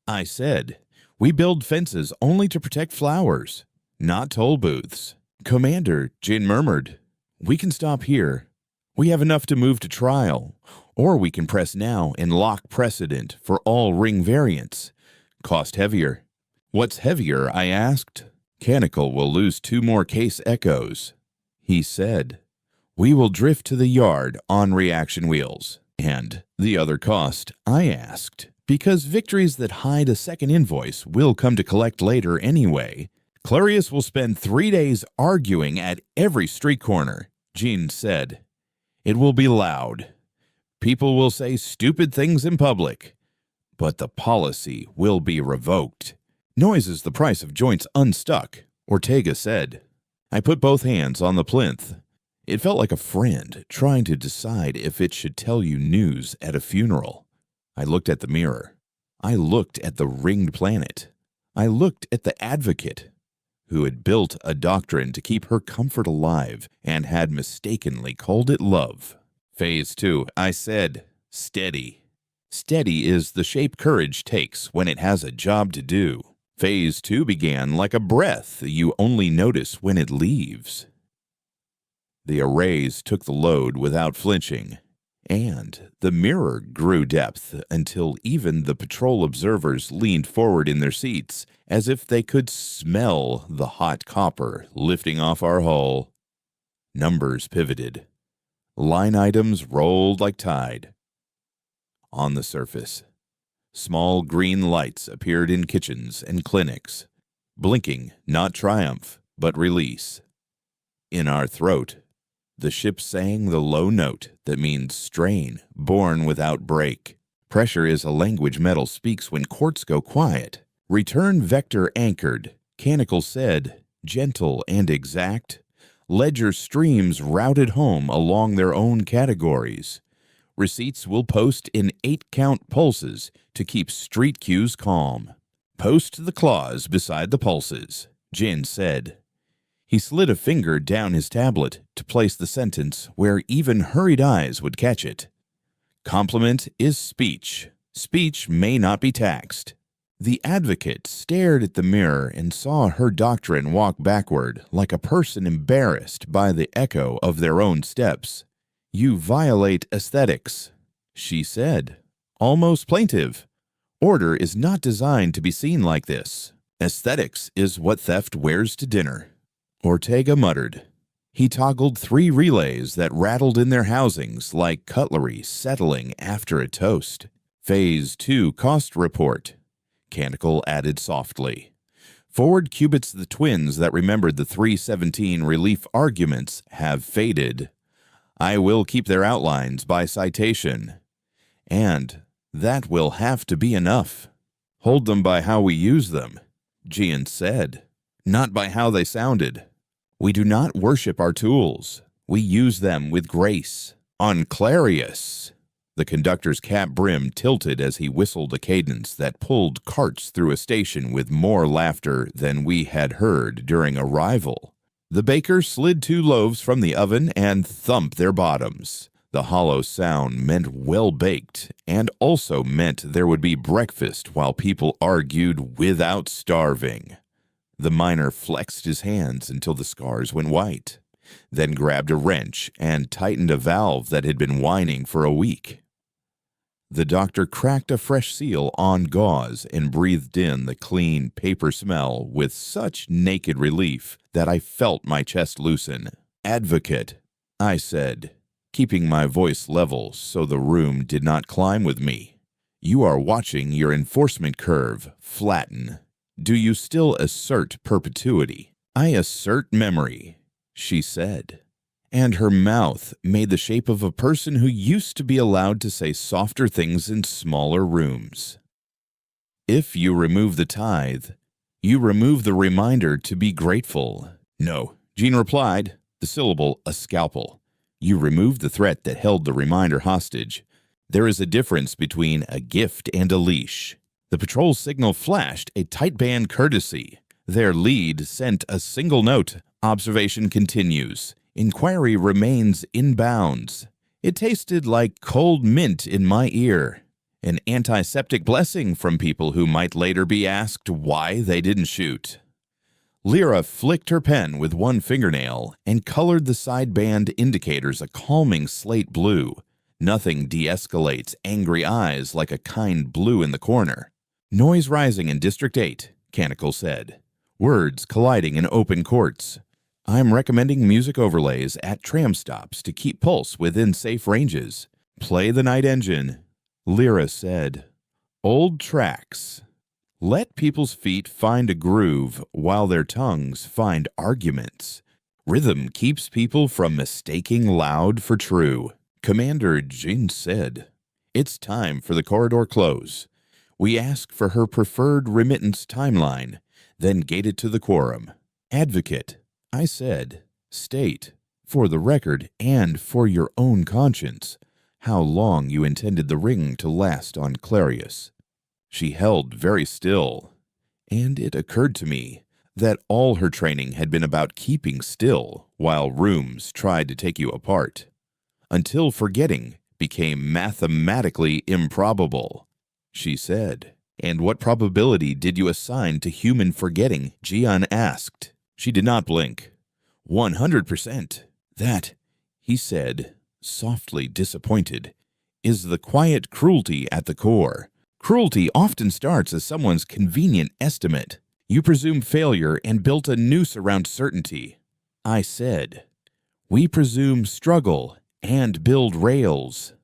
[SPEAKER 1] I said, we build fences only to protect flowers, not toll booths. Commander, Jin murmured, we can stop here. We have enough to move to trial. Or we can press now and lock precedent for all ring variants. Cost heavier. What's heavier, I asked. Canticle will lose 2 more case echoes. He said, we will drift to the yard on reaction wheels. And the other cost, I asked, because victories that hide a second invoice will come to collect later anyway. Clarieus will spend 3 days arguing at every street corner, Jean said. It will be loud. People will say stupid things in public, but the policy will be revoked. Noise is the price of joints unstuck, Ortega said. I put both hands on the plinth. It felt like a friend trying to decide if it should tell you news at a funeral. I looked at the mirror. I looked at the ringed planet. I looked at the advocate, who had built a doctrine to keep her comfort alive and had mistakenly called it love. Phase 2, I said, steady. Steady is the shape courage takes when it has a job to do. Phase 2 began like a breath you only notice when it leaves. The arrays took the load without flinching, and the mirror grew depth until even the patrol observers leaned forward in their seats as if they could smell the hot copper lifting off our hull. Numbers pivoted. Line items rolled like tide. On the surface, small green lights appeared in kitchens and clinics, blinking not triumph, but release. In our throat, the ship sang the low note that means strain, born without break. Pressure is a language metal speaks when quartz go quiet. Return vector anchored, Canticle said, gentle and exact. Ledger streams routed home along their own categories. Receipts will post in 8-count pulses to keep street queues calm. Post the clause beside the pulses, Jin said. He slid a finger down his tablet to place the sentence where even hurried eyes would catch it. Compliment is speech. Speech may not be taxed. The advocate stared at the mirror and saw her doctrine walk backward like a person embarrassed by the echo of their own steps. You violate aesthetics, she said, almost plaintive. Order is not designed to be seen like this. Aesthetics is what theft wears to dinner. Ortega muttered. He toggled 3 relays that rattled in their housings like cutlery settling after a toast. Phase 2 cost report. Canticle added softly. Forward qubits the twins that remembered the 317 relief arguments have faded. I will keep their outlines by citation. And that will have to be enough. Hold them by how we use them, Gian said, not by how they sounded. We do not worship our tools. We use them with grace. On Clarieus. The conductor's cap brim tilted as he whistled a cadence that pulled carts through a station with more laughter than we had heard during arrival. The baker slid 2 loaves from the oven and thumped their bottoms. The hollow sound meant well-baked, and also meant there would be breakfast while people argued without starving. The miner flexed his hands until the scars went white, then grabbed a wrench and tightened a valve that had been whining for a week. The doctor cracked a fresh seal on gauze and breathed in the clean paper smell with such naked relief that I felt my chest loosen. "Advocate," I said, keeping my voice level so the room did not climb with me. "You are watching your enforcement curve flatten. Do you still assert perpetuity?" "I assert memory," she said, and her mouth made the shape of a person who used to be allowed to say softer things in smaller rooms. "If you remove the tithe, you remove the reminder to be grateful." "No," Jean replied, the syllable a scalpel. "You remove the threat that held the reminder hostage. There is a difference between a gift and a leash." The patrol signal flashed a tight band courtesy. Their lead sent a single note. "Observation continues. Inquiry remains in bounds." It tasted like cold mint in my ear. An antiseptic blessing from people who might later be asked why they didn't shoot. Lyra flicked her pen with one fingernail and colored the sideband indicators a calming slate blue. Nothing de-escalates angry eyes like a kind blue in the corner. "Noise rising in District 8, Canticle said. Words colliding in open courts. I'm recommending music overlays at tram stops to keep pulse within safe ranges. Play the night engine," Lyra said. "Old tracks. Let people's feet find a groove while their tongues find arguments. Rhythm keeps people from mistaking loud for true." Commander Jean said. "It's time for the corridor close. We ask for her preferred remittance timeline, then gate it to the quorum." "Advocate," I said, "state, for the record and for your own conscience, how long you intended the ring to last on Clarieus." She held very still, and it occurred to me that all her training had been about keeping still while rooms tried to take you apart, until forgetting became mathematically improbable. She said, "And what probability did you assign to human forgetting?" Gian asked. She did not blink. 100%. "That," he said, softly disappointed, "is the quiet cruelty at the core. Cruelty often starts as someone's convenient estimate. You presume failure and built a noose around certainty." I said, "We presume struggle and build rails."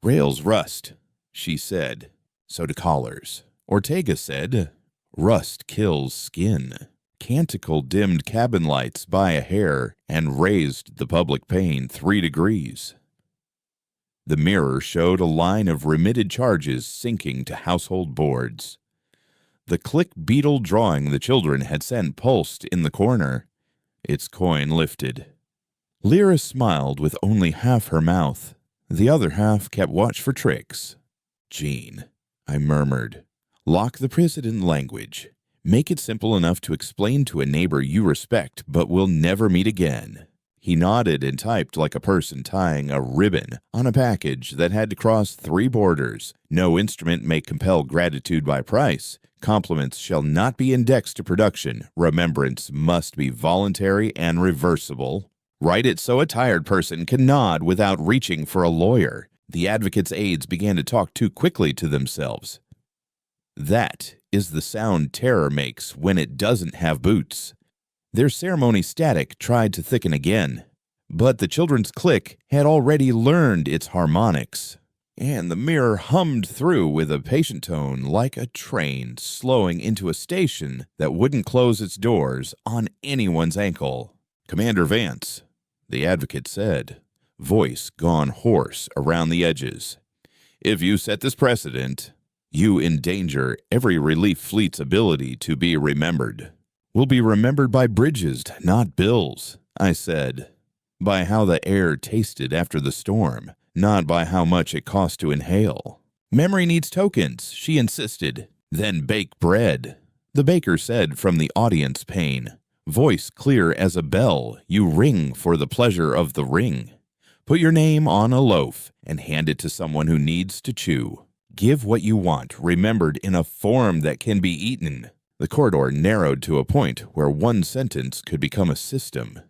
[SPEAKER 1] "Rails rust," she said. "So do collars." Ortega said, "Rust kills skin." Canticle dimmed cabin lights by a hair and raised the public pane 3 degrees. The mirror showed a line of remitted charges sinking to household boards. The click beetle drawing the children had sent pulsed in the corner. Its coin lifted. Lyra smiled with only half her mouth. The other half kept watch for tricks. "Jean," I murmured, "lock the president language. Make it simple enough to explain to a neighbor you respect but will never meet again." He nodded and typed like a person tying a ribbon on a package that had to cross 3 borders. "No instrument may compel gratitude by price. Compliments shall not be indexed to production. Remembrance must be voluntary and reversible." Write it so a tired person can nod without reaching for a lawyer. The advocate's aides began to talk too quickly to themselves. That is the sound terror makes when it doesn't have boots. Their ceremony static tried to thicken again, but the children's click had already learned its harmonics, and the mirror hummed through with a patient tone like a train slowing into a station that wouldn't close its doors on anyone's ankle. "Commander Vance," the advocate said, voice gone hoarse around the edges, "if you set this precedent, you endanger every relief fleet's ability to be remembered. We'll be remembered by bridges, not bills. I said. By how the air tasted after the storm, not by how much it cost to inhale. Memory needs tokens, she insisted. Then bake bread. The baker said from the audience pane. Voice clear as a bell, you ring for the pleasure of the ring. Put your name on a loaf and hand it to someone who needs to chew. Give what you want, remembered in a form that can be eaten. The corridor narrowed to a point where one sentence could become a system.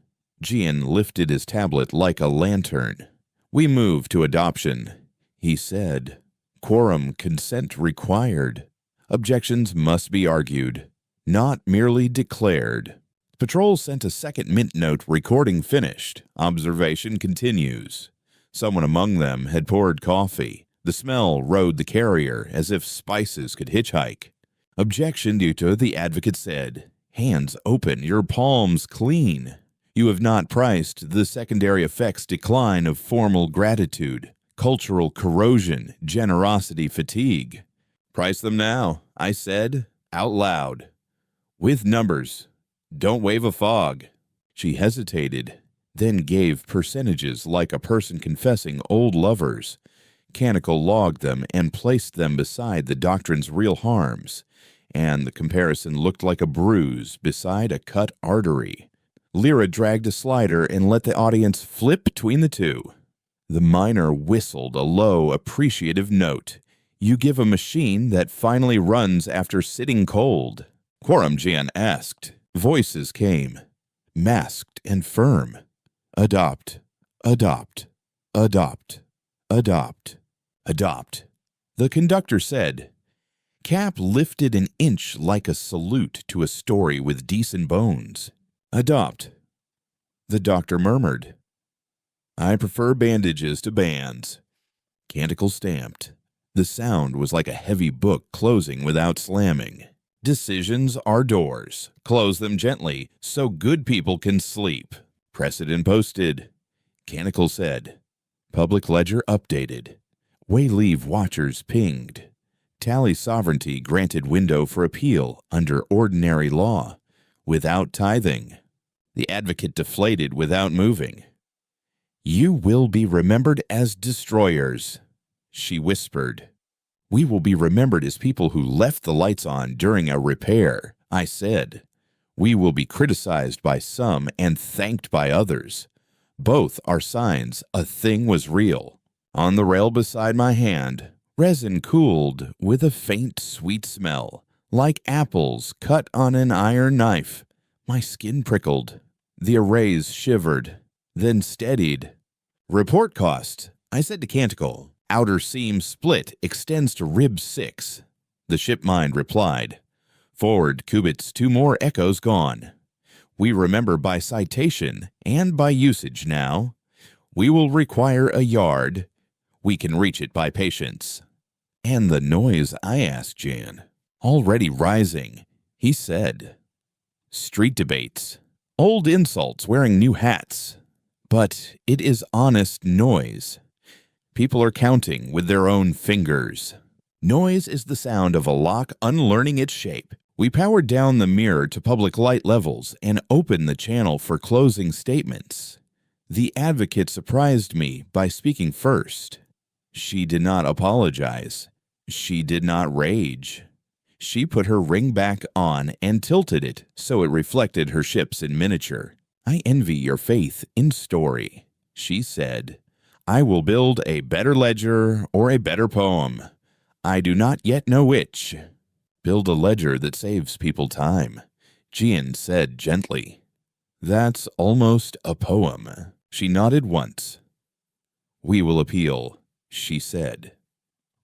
[SPEAKER 1] Gian lifted his tablet like a lantern. We moved to adoption. He said, quorum consent required. Objections must be argued, not merely declared. Patrol sent a second mint note recording finished. Observation continues. Someone among them had poured coffee. The smell rode the carrier as if spices could hitchhike. Objection due to the advocate said, hands open, your palms clean. You have not priced the secondary effects decline of formal gratitude, cultural corrosion, generosity fatigue. Price them now, I said, out loud. With numbers. Don't wave a fog. She hesitated, then gave percentages like a person confessing old lovers. Canonical logged them and placed them beside the doctrine's real harms, and the comparison looked like a bruise beside a cut artery. Lyra dragged a slider and let the audience flip between the two. The miner whistled a low, appreciative note. You give a machine that finally runs after sitting cold. Quorum Jan asked. Voices came, masked and firm. Adopt, adopt, adopt, adopt, adopt. The conductor said. Cap lifted an inch like a salute to a story with decent bones. Adopt. The doctor murmured. I prefer bandages to bands. Canticle stamped. The sound was like a heavy book closing without slamming. Decisions are doors. Close them gently so good people can sleep. Precedent posted. Canonical said. Public ledger updated. Wayleave watchers pinged. Tally sovereignty granted window for appeal under ordinary law, without tithing. The advocate deflated without moving. You will be remembered as destroyers, she whispered. We will be remembered as people who left the lights on during a repair, I said. We will be criticized by some and thanked by others. Both are signs a thing was real. On the rail beside my hand, resin cooled with a faint sweet smell, like apples cut on an iron knife. My skin prickled. The arrays shivered, then steadied. Report cost, I said to Canticle. Outer seam split extends to rib 6. The shipmind replied. Forward cubits 2 more echoes gone. We remember by citation and by usage now. We will require a yard. We can reach it by patience. And the noise, I asked Jan. Already rising, he said. Street debates. Old insults wearing new hats. But it is honest noise. People are counting with their own fingers. Noise is the sound of a lock unlearning its shape. We powered down the mirror to public light levels and opened the channel for closing statements. The advocate surprised me by speaking first. She did not apologize. She did not rage. She put her ring back on and tilted it so it reflected her ships in miniature. I envy your faith in story, she said. I will build a better ledger or a better poem. I do not yet know which. Build a ledger that saves people time, Gian said gently. That's almost a poem. She nodded once. We will appeal, she said.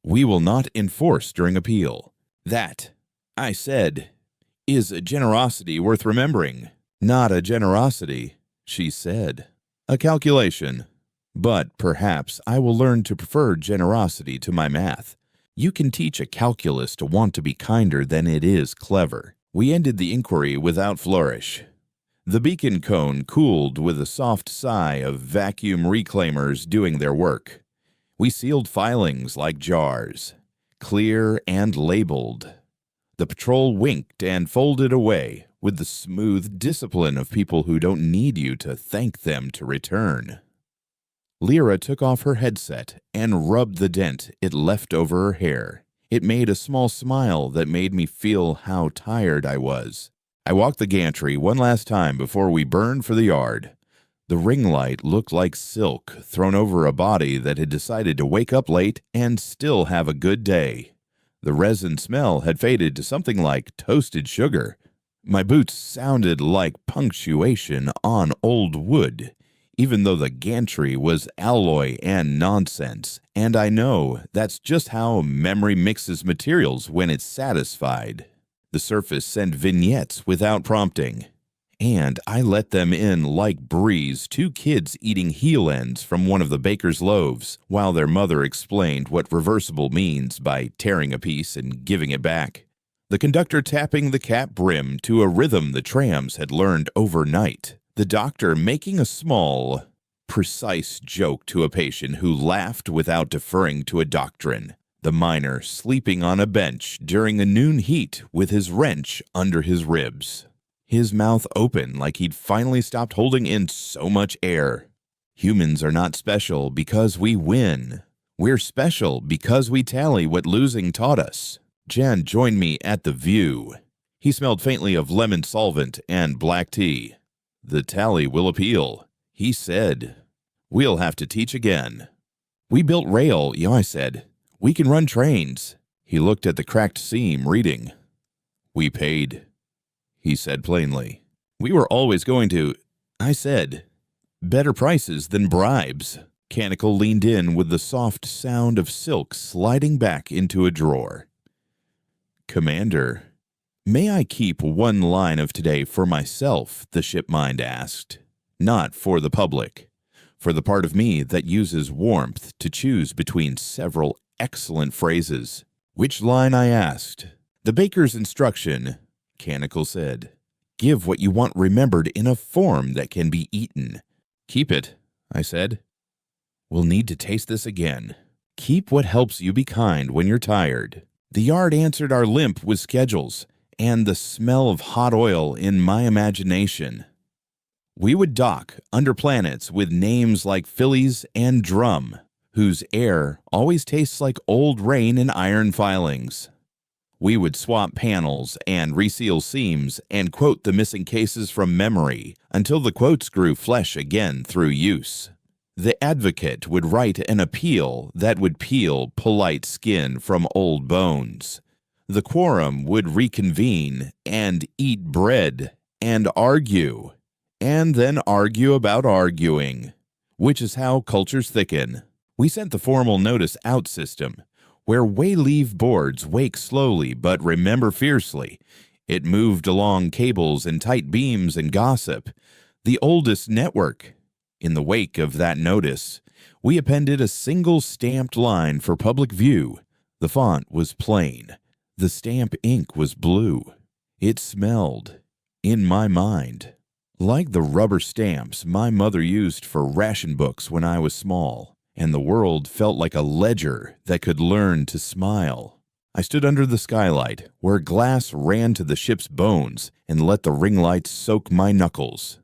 [SPEAKER 1] We will not enforce during appeal. That, I said, is a generosity worth remembering. Not a generosity, she said. A calculation. But perhaps I will learn to prefer generosity to my math. You can teach a calculus to want to be kinder than it is clever. We ended the inquiry without flourish. The beacon cone cooled with a soft sigh of vacuum reclaimers doing their work. We sealed filings like jars, clear and labeled. The patrol winked and folded away, with the smooth discipline of people who don't need you to thank them to return. Lyra took off her headset and rubbed the dent it left over her hair. It made a small smile that made me feel how tired I was. I walked the gantry one last time before we burned for the yard. The ring light looked like silk thrown over a body that had decided to wake up late and still have a good day. The resin smell had faded to something like toasted sugar. My boots sounded like punctuation on old wood, even though the gantry was alloy and nonsense, and I know that's just how memory mixes materials when it's satisfied. The surface sent vignettes without prompting, and I let them in like breeze, two kids eating heel ends from one of the baker's loaves while their mother explained what reversible means by tearing a piece and giving it back. The conductor tapping the cap brim to a rhythm the trams had learned overnight. The doctor making a small, precise joke to a patient who laughed without deferring to a doctrine. The miner sleeping on a bench during a noon heat with his wrench under his ribs. His mouth open like he'd finally stopped holding in so much air. Humans are not special because we win. We're special because we tally what losing taught us. Jan joined me at the View. He smelled faintly of lemon solvent and black tea. The tally will appeal, he said. We'll have to teach again. We built rail, I said. We can run trains. He looked at the cracked seam, reading. We paid, he said plainly. We were always going to, I said. Better prices than bribes. Canicle leaned in with the soft sound of silk sliding back into a drawer. Commander, may I keep one line of today for myself, the shipmind asked. Not for the public. For the part of me that uses warmth to choose between several excellent phrases. Which line, I asked. The baker's instruction, Canicle said. Give what you want remembered in a form that can be eaten. Keep it, I said. We'll need to taste this again. Keep what helps you be kind when you're tired. The yard answered our limp with schedules and the smell of hot oil in my imagination. We would dock under planets with names like Phillies and Drum, whose air always tastes like old rain and iron filings. We would swap panels and reseal seams and quote the missing cases from memory until the quotes grew flesh again through use. The advocate would write an appeal that would peel polite skin from old bones. The quorum would reconvene and eat bread and argue, and then argue about arguing, which is how cultures thicken. We sent the formal notice out system, where way-leave boards wake slowly but remember fiercely. It moved along cables and tight beams and gossip, the oldest network. In the wake of that notice, we appended a single stamped line for public view. The font was plain. The stamp ink was blue. It smelled, in my mind, like the rubber stamps my mother used for ration books when I was small, and the world felt like a ledger that could learn to smile. I stood under the skylight, where glass ran to the ship's bones, and let the ring lights soak my knuckles.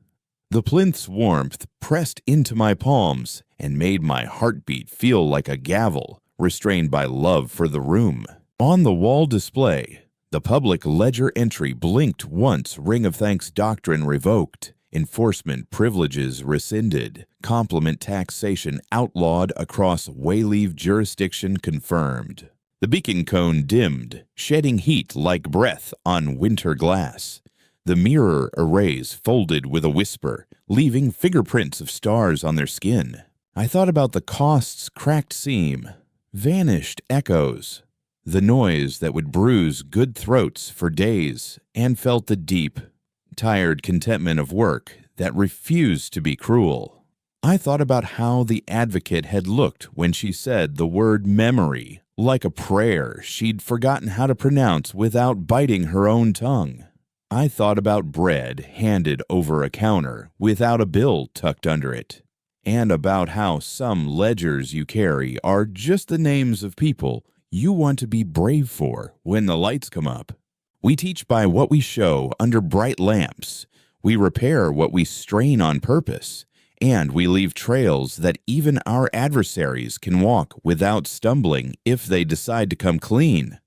[SPEAKER 1] The plinth's warmth pressed into my palms and made my heartbeat feel like a gavel, restrained by love for the room. On the wall display, the public ledger entry blinked once Ring of Thanks doctrine revoked, enforcement privileges rescinded, compliment taxation outlawed across wayleave jurisdiction confirmed. The beacon cone dimmed, shedding heat like breath on winter glass. The mirror arrays folded with a whisper, leaving fingerprints of stars on their skin. I thought about the cost's cracked seam, vanished echoes, the noise that would bruise good throats for days, and felt the deep, tired contentment of work that refused to be cruel. I thought about how the advocate had looked when she said the word memory, like a prayer she'd forgotten how to pronounce without biting her own tongue. I thought about bread handed over a counter without a bill tucked under it, and about how some ledgers you carry are just the names of people you want to be brave for when the lights come up. We teach by what we show under bright lamps. We repair what we strain on purpose. And we leave trails that even our adversaries can walk without stumbling if they decide to come clean.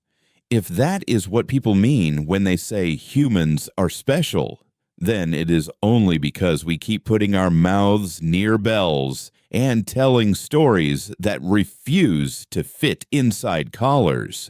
[SPEAKER 1] If that is what people mean when they say humans are special, then it is only because we keep putting our mouths near bells and telling stories that refuse to fit inside collars.